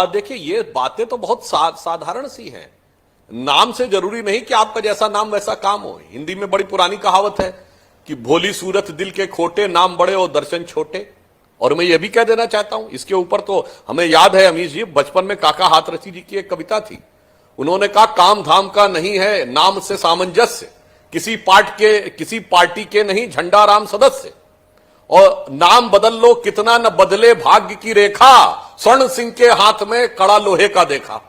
देखिए ये बातें तो बहुत साधारण सी हैं। नाम से जरूरी नहीं कि आपका जैसा नाम वैसा काम हो। हिंदी में बड़ी पुरानी कहावत है कि भोली सूरत दिल के खोटे, नाम बड़े और दर्शन छोटे। और मैं ये भी कह देना चाहता हूं, इसके ऊपर तो हमें याद है अमीश जी, बचपन में काका हाथरसी जी की एक कविता थी। उन्होंने कहा काम धाम का नहीं है नाम से सामंजस्य, किसी पार्टी के नहीं झंडा राम सदस्य, और नाम बदल लो कितना न बदले भाग्य की रेखा, स्वर्ण सिंह के हाथ में कड़ा लोहे का देखा।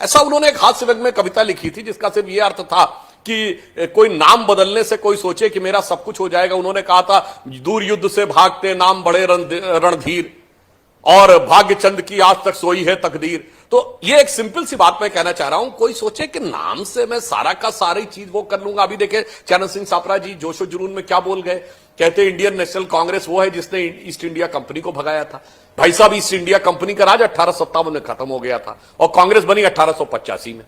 ऐसा उन्होंने एक हास्य व्यंग में कविता लिखी थी जिसका सिर्फ यह अर्थ था कि कोई नाम बदलने से कोई सोचे कि मेरा सब कुछ हो जाएगा। उन्होंने कहा था दूर युद्ध से भागते नाम बड़े रणधीर, और भाग्य चंद की आज तक सोई है तकदीर। तो ये एक सिंपल सी बात मैं कहना चाह रहा हूं, कोई सोचे कि नाम से मैं सारा का सारी चीज वो कर लूंगा। अभी देखे चरण सिंह सापरा जी जोशो जुनून में क्या बोल गए, कहते इंडियन नेशनल कांग्रेस वो है जिसने ईस्ट इंडिया कंपनी को भगाया था। भाई साहब ईस्ट इंडिया कंपनी का राज 1857 में खत्म हो गया था और कांग्रेस बनी 1885 में,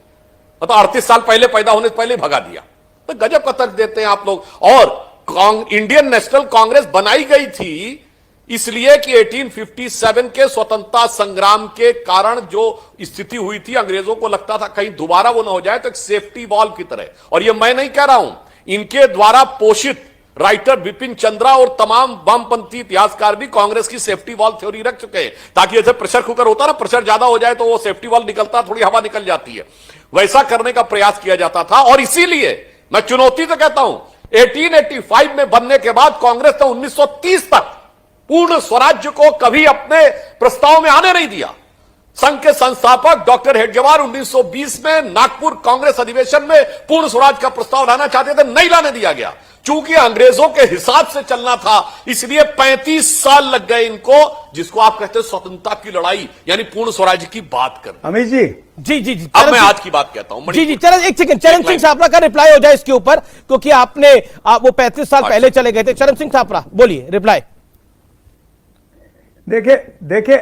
मतलब 38 साल पहले पैदा होने से पहले भगा दिया। तो गजब का तर्क देते हैं आप लोग। और इंडियन नेशनल कांग्रेस बनाई गई थी इसलिए कि 1857 के स्वतंत्रता संग्राम के कारण जो स्थिति हुई थी, अंग्रेजों को लगता था कहीं दोबारा वो ना हो जाए, तो एक सेफ्टी वॉल्व की तरह। और ये मैं नहीं कह रहा हूं, इनके द्वारा पोषित राइटर विपिन चंद्रा और तमाम वामपंथी इतिहासकार भी कांग्रेस की सेफ्टी वॉल्व थ्योरी रख चुके हैं, ताकि जैसे प्रेशर कुकर होता ना, प्रेशर ज्यादा हो जाए तो वो सेफ्टी वॉल्व निकलता, थोड़ी हवा निकल जाती है, वैसा करने का प्रयास किया जाता था। और इसीलिए मैं चुनौती से कहता हूं, 1885 में बनने के बाद कांग्रेस ने 1930 तक पूर्ण स्वराज्य को कभी अपने प्रस्ताव में आने नहीं दिया। संघ के संस्थापक डॉक्टर हेडगेवार 1920 में नागपुर कांग्रेस अधिवेशन में पूर्ण स्वराज का प्रस्ताव लाना चाहते थे, नहीं लाने दिया गया। चूंकि अंग्रेजों के हिसाब से चलना था, इसलिए 35 साल लग गए इनको, जिसको आप कहते हैं स्वतंत्रता की लड़ाई, यानी पूर्ण स्वराज की बात कर। अमित जी जी अब मैं आज की बात कहता हूं। जी चरण एक सेकंड, चरण सिंह सापरा का रिप्लाई हो जाए इसके ऊपर, क्योंकि वो 35 साल पहले चले गए थे। चरण सिंह सापरा बोलिए, रिप्लाई। देखिए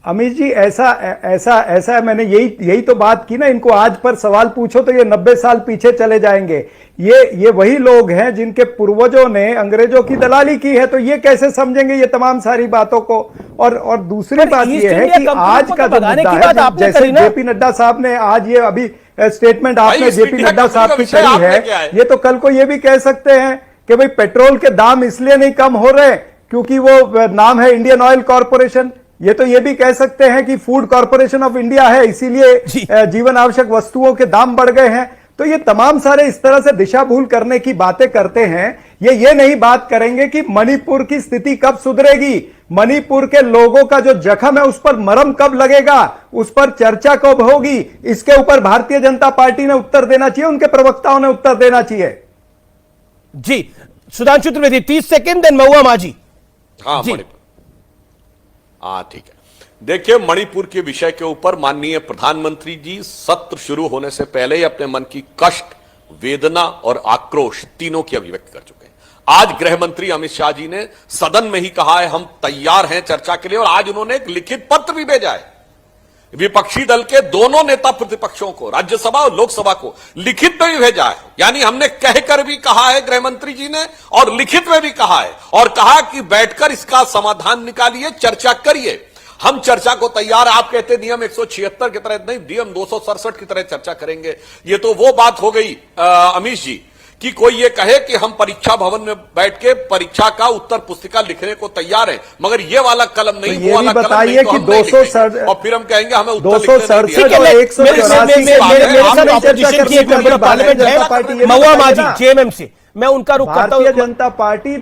अमित जी ऐसा मैंने यही तो बात की ना। इनको आज पर सवाल पूछो तो ये 90 साल पीछे चले जाएंगे। ये वही लोग हैं जिनके पूर्वजों ने अंग्रेजों की दलाली की है, तो ये कैसे समझेंगे ये तमाम सारी बातों को। और दूसरी बात ये है कि आज का जो मुद्दा है, जैसे जेपी नड्डा साहब ने आज ये अभी स्टेटमेंट आपने जेपी नड्डा साहब की करी है, ये तो कल को ये भी कह सकते हैं कि भाई पेट्रोल के दाम इसलिए नहीं कम हो रहे क्योंकि वो नाम है इंडियन ऑयल कॉर्पोरेशन। ये तो ये भी कह सकते हैं कि फूड कॉर्पोरेशन ऑफ इंडिया है, इसीलिए जीवन आवश्यक वस्तुओं के दाम बढ़ गए हैं। तो ये तमाम सारे इस तरह से दिशा भूल करने की बातें करते हैं। ये नहीं बात करेंगे कि मणिपुर की स्थिति कब सुधरेगी, मणिपुर के लोगों का जो जख्म है उस पर मरहम कब लगेगा, उस पर चर्चा कब होगी। इसके ऊपर भारतीय जनता पार्टी ने उत्तर देना चाहिए, उनके प्रवक्ताओं ने उत्तर देना चाहिए। जी सुधांशु त्रिवेदी 30 सेकेंड, देन महुआ माझी। हाँ ठीक है। देखिए मणिपुर के विषय के ऊपर माननीय प्रधानमंत्री जी सत्र शुरू होने से पहले ही अपने मन की कष्ट, वेदना और आक्रोश तीनों की अभिव्यक्ति कर चुके हैं। आज गृह मंत्री अमित शाह जी ने सदन में ही कहा है हम तैयार हैं चर्चा के लिए, और आज उन्होंने एक लिखित पत्र भी भेजा है विपक्षी दल के दोनों नेता प्रतिपक्षों को, राज्यसभा और लोकसभा को लिखित में भी भेजा है। यानी हमने कहकर भी कहा है गृह मंत्री जी ने, और लिखित में भी कहा है, और कहा कि बैठकर इसका समाधान निकालिए, चर्चा करिए। हम चर्चा को तैयार है। आप कहते नियम 176 की तरह नहीं, नियम 267 की तरह चर्चा करेंगे। ये तो वो बात हो गई अमीश जी कि कोई ये कहे कि हम परीक्षा भवन में बैठ के परीक्षा का उत्तर पुस्तिका लिखने को तैयार हैं, मगर ये वाला कलम नहीं, तो वो वाला कलम नहीं, तो हम नहीं लिखेंगे। और फिर हम कहेंगे हमें उत्तर महुआ माझी जेएमएम से मैं उनका रुख करता हूं। भारतीय जनता पार्टी